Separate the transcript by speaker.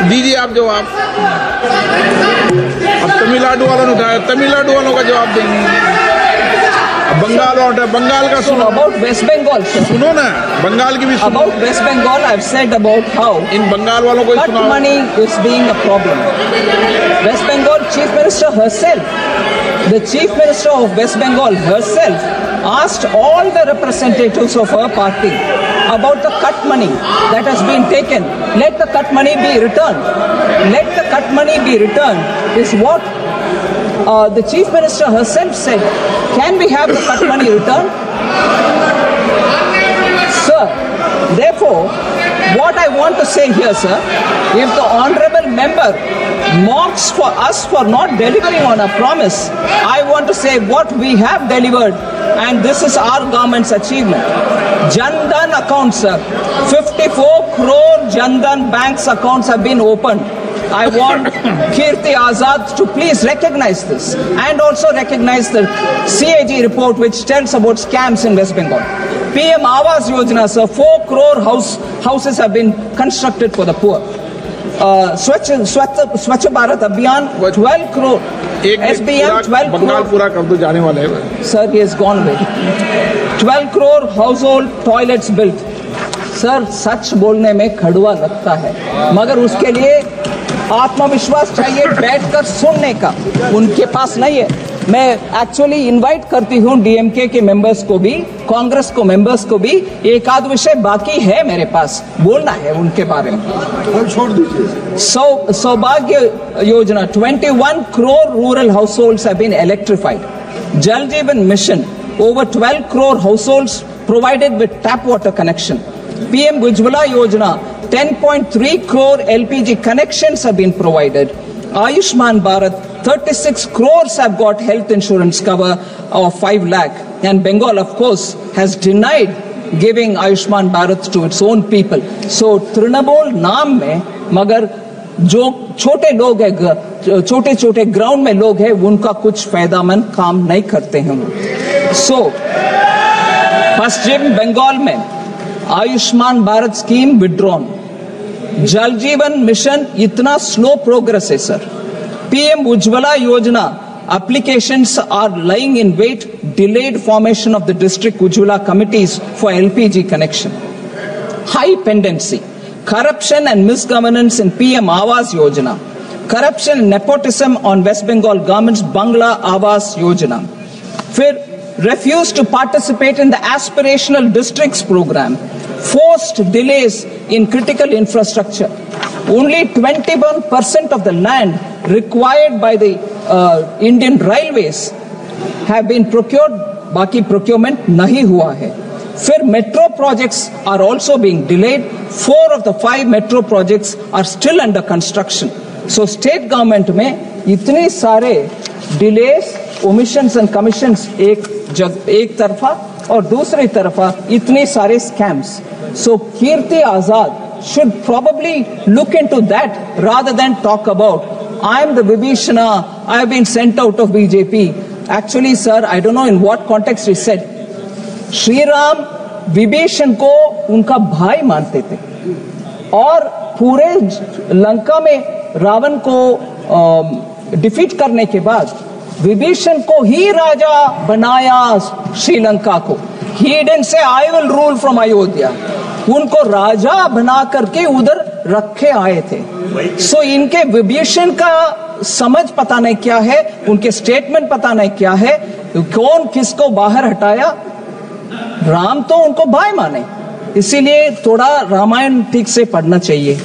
Speaker 1: दीजिए आप जवाब। अब तमिलनाडु वालों ने उठाया, तमिलनाडु वालों का जवाब देंगे। बंगाल और बंगाल का सुनो।
Speaker 2: About West Bengal, sir.
Speaker 1: सुनो ना, बंगाल की भी सुनो।
Speaker 2: About West Bengal, I've said about how
Speaker 1: इन बंगाल वालों को
Speaker 2: cut
Speaker 1: सुनाओ।
Speaker 2: money is being a problem. West Bengal Chief Minister herself, the Chief Minister of West Bengal herself, asked all the representatives of her party about the cut money that has been taken. Let the cut money be returned. Let the cut money be returned is what the Chief Minister herself said. Can we have the cut money returned? Sir, therefore, what I want to say here, sir, if the honorable member mocks for us for not delivering on a promise, I want to say what we have delivered, and this is our government's achievement. Jan Dhan accounts, sir, 54 crore Jan Dhan banks accounts have been opened. I want Kirti Azad to please recognize this and also recognize the CAG report which tells about scams in West Bengal. PM Awas Yojana, sir, 4 crore houses have been constructed for the poor. Swachh Bharat Abhiyan, 12 crore. SBM, 12
Speaker 1: Bengal
Speaker 2: crore.
Speaker 1: पूरा कर दो, जाने वाले हैं।
Speaker 2: Sir, he has gone away. 12 crore household toilets built. Sir, सच बोलने में खड़ुआ लगता है, मगर उसके लिए आत्मविश्वास चाहिए बैठकर सुनने का, उनके पास नहीं है। मैं एक्चुअली इनवाइट करती हूँ डीएमके के मेंबर्स को भी, कांग्रेस को मेंबर्स को भी। एक आध विषय बाकी है मेरे पास, बोलना है उनके बारे में।
Speaker 1: छोड़ दीजिए।
Speaker 2: सौभाग्य योजना, 21 crore rural households have been electrified. Jal Jeevan Mission, over 12 crore households provided with tap water connection. PM Ujjwala Yojana, 10.3 crore LPG connections have been provided. Ayushman Bharat, 36 crores have got health insurance cover of 5 lakh. And Bengal, of course, has denied giving Ayushman Bharat to its own people. So, Trinamool नाम में, मगर जो छोटे लोग हैं, छोटे छोटे ground में लोग हैं, उनका कुछ फायदामंद काम नहीं करते हैं। So, पश्चिम बंगाल में आयुष्मान भारत स्कीम विड्रॉन, जल जीवन मिशन इतना स्लो प्रोग्रेस है सर। पीएम उज्ज्वला योजना applications are lying in wait, delayed formation of the district Ujjwala committees for LPG connection. High pendency, corruption and misgovernance in PM Awas Yojana, corruption and nepotism on West Bengal government's Bangla Awas Yojana. फिर refused to participate in the aspirational districts program, forced delays in critical infrastructure. Only 21% of the land required by the Indian Railways have been procured, बाकी procurement नहीं हुआ है. फिर metro projects are also being delayed. 4 of the 5 metro projects are still under construction. So state government में इतने सारे delays, omissions and commissions एक तरफा और दूसरी तरफा इतने सारे scams. So Kirti Azad should probably look into that rather than talk about I am the Vibhishana, I have been sent out of BJP. Actually, sir, I don't know in what context he said. Shri Ram Vibhishan को उनका भाई मानते थे और पूरे लंका में रावण को defeat करने के बाद विभीषण को ही राजा बनाया श्रीलंका को. He didn't say I will rule from Ayodhya. उनको राजा बना करके उधर रखे आए थे. सो इनके विभीषण का समझ पता नहीं क्या है, उनके स्टेटमेंट पता नहीं क्या है, कौन किसको बाहर हटाया. राम तो उनको भाई माने, इसीलिए थोड़ा रामायण ठीक से पढ़ना चाहिए.